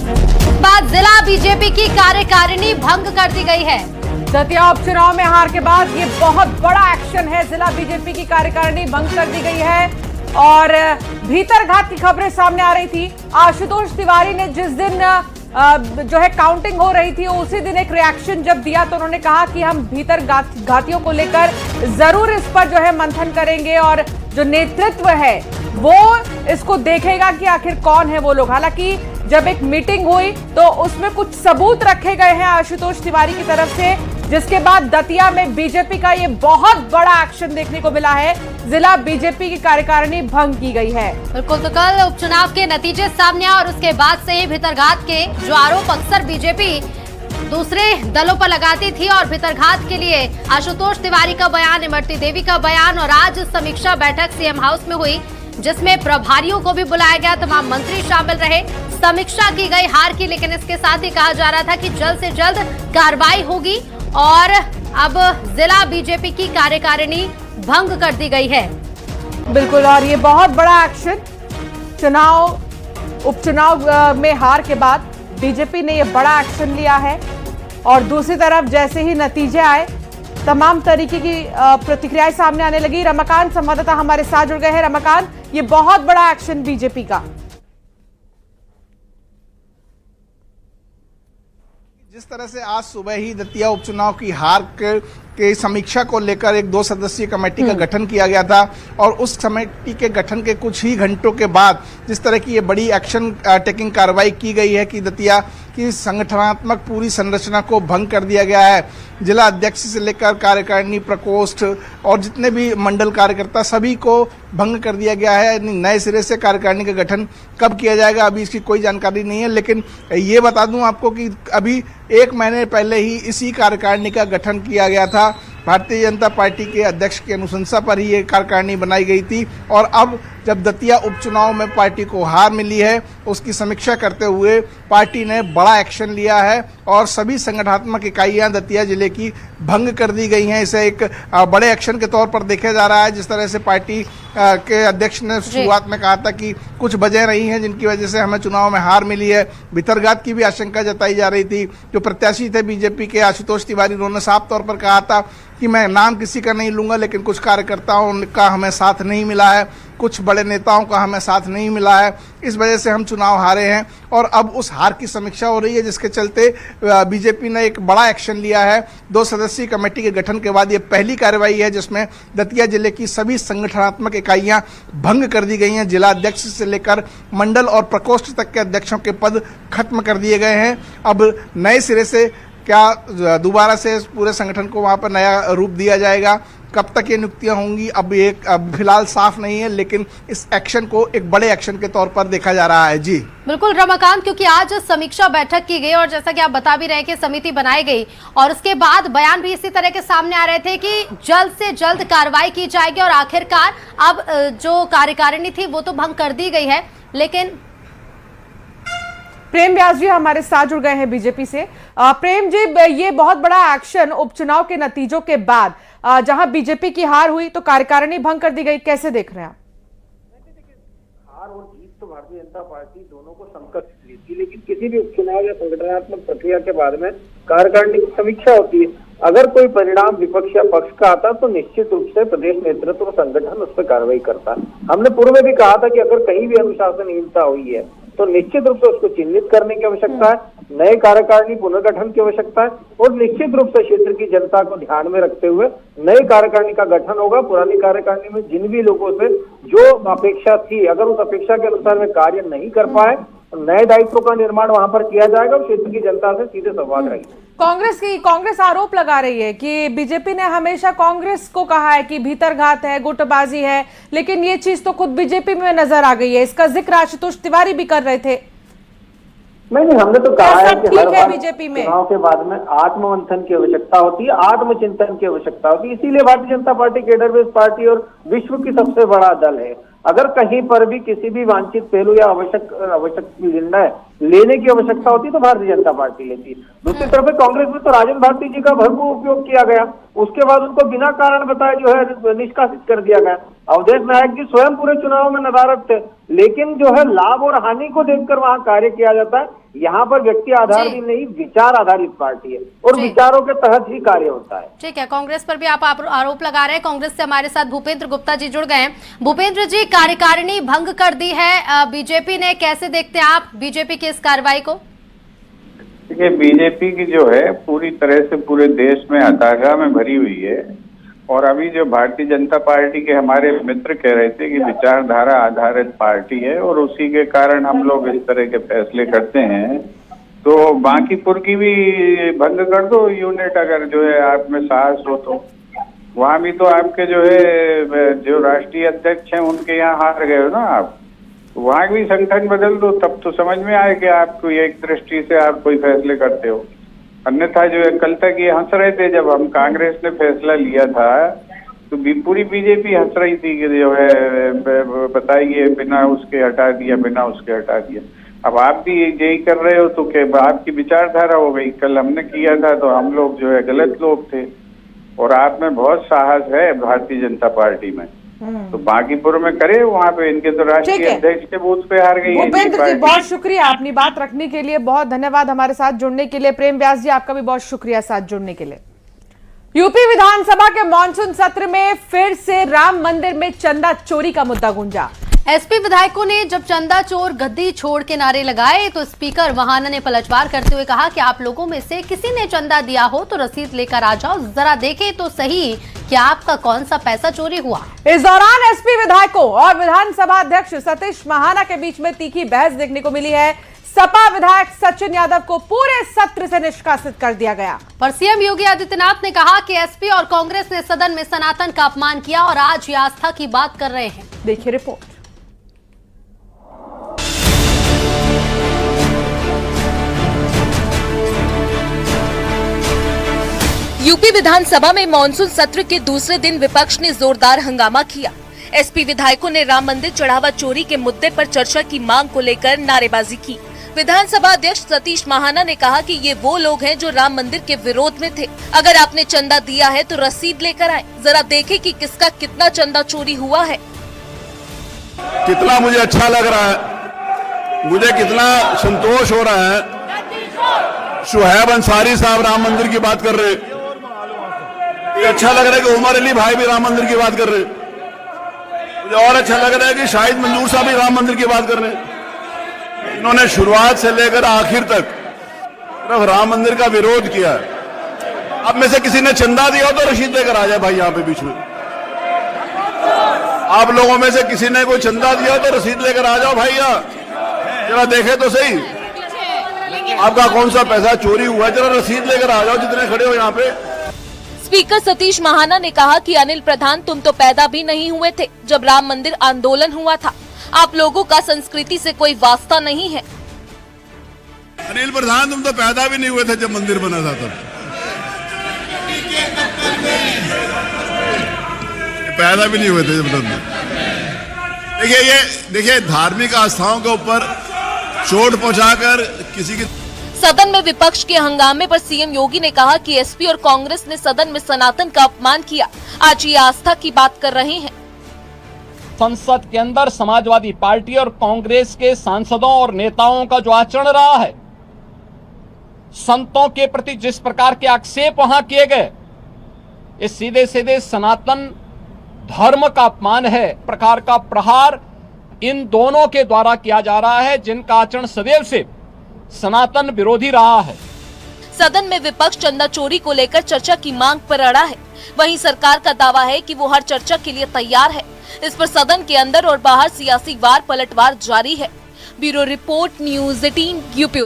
बाद जिला बीजेपी की कार्यकारिणी भंग कर दी गई है। दतिया उपचुनाव में हार के बाद ये बहुत बड़ा एक्शन है। जिला बीजेपी की कार्यकारिणी भंग कर दी गई है और भीतरघात की खबरें सामने आ रही थी। आशुतोष तिवारी ने जिस दिन जो है काउंटिंग हो रही थी उसी दिन एक रिएक्शन जब दिया तो उन्होंने कहा कि हम भीतर घातियों को लेकर जरूर इस पर जो है मंथन करेंगे और जो नेतृत्व है वो इसको देखेगा कि आखिर कौन है वो लोग। हालांकि जब एक मीटिंग हुई तो उसमें कुछ सबूत रखे गए हैं आशुतोष तिवारी की तरफ से, जिसके बाद दतिया में बीजेपी का ये बहुत बड़ा एक्शन देखने को मिला है। जिला बीजेपी की कार्यकारिणी भंग की गई है। बिल्कुल, तो कल उपचुनाव के नतीजे सामने आए और उसके बाद से ही भीतरघात के जो आरोप अक्सर बीजेपी दूसरे दलों पर लगाती थी और भीतरघात के लिए आशुतोष तिवारी का बयान, इमरती देवी का बयान और आज समीक्षा बैठक सीएम हाउस में हुई जिसमें प्रभारियों को भी बुलाया गया, तमाम मंत्री शामिल रहे, समीक्षा की गई हार की। लेकिन इसके साथ ही कहा जा रहा था कि जल्द से जल्द कार्रवाई होगी और अब जिला बीजेपी की कार्यकारिणी भंग कर दी गई है। बिल्कुल, और ये बहुत बड़ा एक्शन उपचुनाव में हार के बाद बीजेपी ने ये बड़ा एक्शन लिया है और दूसरी तरफ जैसे ही नतीजे आए तमाम तरीके की प्रतिक्रियाएं सामने आने लगी। रमाकांत संवाददाता हमारे साथ जुड़ गए हैं। रमाकांत, ये बहुत बड़ा एक्शन बीजेपी का। जिस तरह से आज सुबह ही दतिया उपचुनाव की हार के समीक्षा को लेकर एक 2 सदस्यीय कमेटी का गठन किया गया था और उस कमेटी के गठन के कुछ ही घंटों के बाद जिस तरह की ये बड़ी एक्शन टेकिंग कार्रवाई की गई है कि दतिया की संगठनात्मक पूरी संरचना को भंग कर दिया गया है। जिला अध्यक्ष से लेकर कार्यकारिणी प्रकोष्ठ और जितने भी मंडल कार्यकर्ता सभी को भंग कर दिया गया है। नए सिरे से कार्यकारिणी का गठन कब किया जाएगा अभी इसकी कोई जानकारी नहीं है, लेकिन ये बता दूं आपको कि अभी 1 महीने पहले ही इसी कार्यकारिणी का गठन किया गया था। भारतीय जनता पार्टी के अध्यक्ष की अनुशंसा पर ही ये कार्यकारिणी बनाई गई थी और अब जब दतिया उपचुनाव में पार्टी को हार मिली है उसकी समीक्षा करते हुए पार्टी ने बड़ा एक्शन लिया है और सभी संगठनात्मक इकाइयां दतिया जिले की भंग कर दी गई हैं। इसे एक बड़े एक्शन के तौर पर देखा जा रहा है। जिस तरह से पार्टी के अध्यक्ष ने शुरुआत में कहा था कि कुछ वजह रही हैं जिनकी वजह से हमें चुनाव में हार मिली है। भीतरघात की भी आशंका जताई जा रही थी। जो प्रत्याशी थे बीजेपी के आशुतोष तिवारी, उन्होंने साफ तौर पर कहा था कि मैं नाम किसी का नहीं लूंगा, लेकिन कुछ कार्यकर्ताओं का हमें साथ नहीं मिला है, कुछ बड़े नेताओं का हमें साथ नहीं मिला है, इस वजह से हम चुनाव हारे हैं। और अब उस हार की समीक्षा हो रही है जिसके चलते बीजेपी ने एक बड़ा एक्शन लिया है। 2 सदस्यीय कमेटी के गठन के बाद ये पहली कार्रवाई है जिसमें दतिया जिले की सभी संगठनात्मक इकाइयां भंग कर दी गई हैं। जिला अध्यक्ष से लेकर मंडल और प्रकोष्ठ तक के अध्यक्षों के पद खत्म कर दिए गए हैं। अब नए सिरे से क्या दोबारा से पूरे संगठन को वहां पर नया रूप दिया जाएगा, कब तक ये नियुक्तियां होंगी अब फिलहाल साफ नहीं है, लेकिन इस एक्शन को एक बड़े एक्शन के तौर पर देखा जा रहा है। जी बिल्कुल रमाकांत, क्योंकि आज समीक्षा बैठक की गई और जैसा कि आप बता भी रहे कि समिति बनाई गई और उसके बाद बयान भी इसी तरह के सामने आ रहे थे कि जल्द से जल्द कार्रवाई की जाएगी और आखिरकार अब जो कार्यकारिणी थी वो तो भंग कर दी गई है। लेकिन प्रेम व्यास जी हमारे साथ जुड़ गए हैं बीजेपी से। प्रेम जी, ये बहुत बड़ा एक्शन उपचुनाव के नतीजों के बाद जहां बीजेपी की हार हुई तो कार्यकारिणी भंग कर दी गई, कैसे देख रहे हैं आप? हार और जीत तो भारतीय जनता पार्टी दोनों को समकक्ष थी, लेकिन किसी भी उपचुनाव या संगठनात्मक प्रक्रिया के बाद में कार्यकारिणी की समीक्षा होती है। अगर कोई परिणाम विपक्ष या पक्ष का आता तो निश्चित रूप से प्रदेश नेतृत्व और संगठन उस पर कार्रवाई करता है। हमने पूर्व में भी कहा था कि अगर कहीं भी अनुशासनहीनता हुई है तो निश्चित रूप से उसको चिन्हित करने की आवश्यकता है, नए कार्यकारिणी पुनर्गठन की आवश्यकता है और निश्चित रूप से क्षेत्र की जनता को ध्यान में रखते हुए नई कार्यकारिणी का गठन होगा। पुरानी कार्यकारिणी में जिन भी लोगों से जो अपेक्षा थी, अगर उस अपेक्षा के अनुसार वे कार्य नहीं कर पाए, नए दायित्वों का निर्माण वहां पर किया जाएगा और क्षेत्र की जनता से सीधे संवाद रहेगा। कांग्रेस आरोप लगा रही है कि बीजेपी ने हमेशा कांग्रेस को कहा है कि भीतरघात है, गुटबाजी है, लेकिन ये चीज तो खुद बीजेपी में नजर आ गई है। इसका जिक्र आशुतोष तिवारी भी कर रहे थे। नहीं, हमने तो कहा है कि हर बार बीजेपी में चुनाव के बाद में आत्ममंथन की आवश्यकता होती है, आत्मचिंतन की आवश्यकता होती है। इसीलिए Bharatiya Janata party cadre based party और विश्व की सबसे बड़ा दल है। अगर कहीं पर भी किसी भी वांछित पहलू या आवश्यक निर्णय लेने की आवश्यकता होती तो भारतीय जनता पार्टी लेती। दूसरी तरफ कांग्रेस में तो राजन भारती जी का भरपूर उपयोग किया गया, उसके बाद उनको बिना कारण बताए जो है निष्कासित कर दिया गया। अवधेश नायक जी स्वयं पूरे चुनाव में नदारद थे, लेकिन जो है लाभ और हानि को देखकर वहां कार्य किया जाता है। यहाँ पर व्यक्ति आधारित नहीं, विचार आधारित पार्टी है और विचारों के तहत ही कार्य होता है। ठीक है, कांग्रेस पर भी आप आरोप लगा रहे हैं। कांग्रेस से हमारे साथ भूपेंद्र गुप्ता जी जुड़ गए हैं। भूपेंद्र जी, कार्यकारिणी भंग कर दी है बीजेपी ने, कैसे देखते हैं आप बीजेपी की इस कार्रवाई को? देखिए, बीजेपी की जो है पूरी तरह से पूरे देश में हताशा में भरी हुई है। और अभी जो भारतीय जनता पार्टी के हमारे मित्र कह रहे थे कि विचारधारा आधारित पार्टी है और उसी के कारण हम लोग इस तरह के फैसले करते हैं, तो बांकीपुर की भी भंग कर दो यूनिट, अगर जो है आप में साहस हो तो। वहां भी तो आपके जो है जो राष्ट्रीय अध्यक्ष हैं उनके यहाँ हार गए हो ना आप, वहां भी संगठन बदल दो, तब तो समझ में आए कि आपको एक दृष्टि से आप कोई फैसले करते हो। अन्यथा जो है कल तक ये हंस रहे थे, जब हम कांग्रेस ने फैसला लिया था तो पूरी बीजेपी हंस रही थी कि जो है बताइए बिना उसके हटा दिया, बिना उसके हटा दिया। अब आप भी यही कर रहे हो तो क्या आपकी विचारधारा हो गई? कल हमने किया था तो हम लोग जो है गलत लोग थे, और आप में बहुत साहस है भारतीय जनता पार्टी में, तो बांकीपुर में करे, वहाँ पे इनके तो राष्ट्रीय अध्यक्ष के बूथ पे हार गई। भूपेंद्र जी, बहुत शुक्रिया अपनी बात रखने के लिए, बहुत धन्यवाद हमारे साथ जुड़ने के लिए। प्रेम व्यास जी, आपका भी बहुत शुक्रिया साथ जुड़ने के लिए। यूपी विधानसभा के मानसून सत्र में फिर से राम मंदिर में चंदा चोरी का मुद्दा गूंजा। एसपी विधायकों ने जब चंदा चोर गद्दी छोड़ के नारे लगाए तो स्पीकर वहाना ने पलटवार करते हुए कहा कि आप लोगों में से किसी ने चंदा दिया हो तो रसीद लेकर आ जाओ, जरा देखें तो सही कि आपका कौन सा पैसा चोरी हुआ। इस दौरान एसपी विधायकों और विधानसभा अध्यक्ष सतीश महाना के बीच में तीखी बहस देखने को मिली है। सपा विधायक सचिन यादव को पूरे सत्र से निष्कासित कर दिया गया। पर सीएम योगी आदित्यनाथ ने कहा कि एसपी और कांग्रेस ने सदन में सनातन का अपमान किया और आज ये आस्था की बात कर रहे हैं। देखिए रिपोर्ट। यूपी विधानसभा में मॉनसून सत्र के दूसरे दिन विपक्ष ने जोरदार हंगामा किया। एसपी विधायकों ने राम मंदिर चढ़ावा चोरी के मुद्दे पर चर्चा की मांग को लेकर नारेबाजी की। विधानसभा अध्यक्ष सतीश महाना ने कहा कि ये वो लोग हैं जो राम मंदिर के विरोध में थे। अगर आपने चंदा दिया है तो रसीद लेकर आए, जरा देखें कि किसका कितना चंदा चोरी हुआ है। कितना मुझे अच्छा लग रहा है, मुझे कितना संतोष हो रहा है। शुहैब अंसारी साहब राम मंदिर की बात कर रहे हैं, अच्छा लग रहा है कि उमर अली भाई भी राम मंदिर की बात कर रहे हैं। मुझे और अच्छा लग रहा है कि शाहिद मंजूर साहब भी राम मंदिर की बात कर रहे हैं। इन्होंने शुरुआत से लेकर आखिर तक सिर्फ राम मंदिर का विरोध किया है। अब में से किसी ने चंदा दिया हो तो रसीद लेकर आ जाए भाई, यहाँ पे बीच में आप लोगों में से किसी ने कोई चंदा दिया हो तो रसीद लेकर आ जाओ भाई, यहाँ जरा देखे तो सही आपका कौन सा पैसा चोरी हुआ, जरा रसीद लेकर आ जाओ जितने खड़े हो यहाँ पे। स्पीकर सतीश महाना ने कहा कि अनिल प्रधान तुम तो पैदा भी नहीं हुए थे जब राम मंदिर आंदोलन हुआ था। आप लोगों का संस्कृति से कोई वास्ता नहीं है। अनिल प्रधान तुम तो पैदा भी नहीं हुए थे जब मंदिर बना था, तब पैदा भी नहीं हुए थे जब मंदिर। देखिए धार्मिक आस्थाओं के ऊपर चोट पहुंचाकर किसी की। सदन में विपक्ष के हंगामे पर सीएम योगी ने कहा कि एसपी और कांग्रेस ने सदन में सनातन का अपमान किया, आज ये आस्था की बात कर रहे हैं। संसद के अंदर समाजवादी पार्टी और कांग्रेस के सांसदों और नेताओं का जो आचरण रहा है, संतों के प्रति जिस प्रकार के आक्षेप वहां किए गए, ये सीधे सीधे सनातन धर्म का अपमान है। प्रकार का प्रहार इन दोनों के द्वारा किया जा रहा है जिनका आचरण सदैव से सनातन विरोधी रहा है। सदन में विपक्ष चंदा चोरी को लेकर चर्चा की मांग पर अड़ा है। वहीं सरकार का दावा है कि वो हर चर्चा के लिए तैयार है। इस पर सदन के अंदर और बाहर सियासी वार पलटवार जारी है। Bureau report, news 18 UP.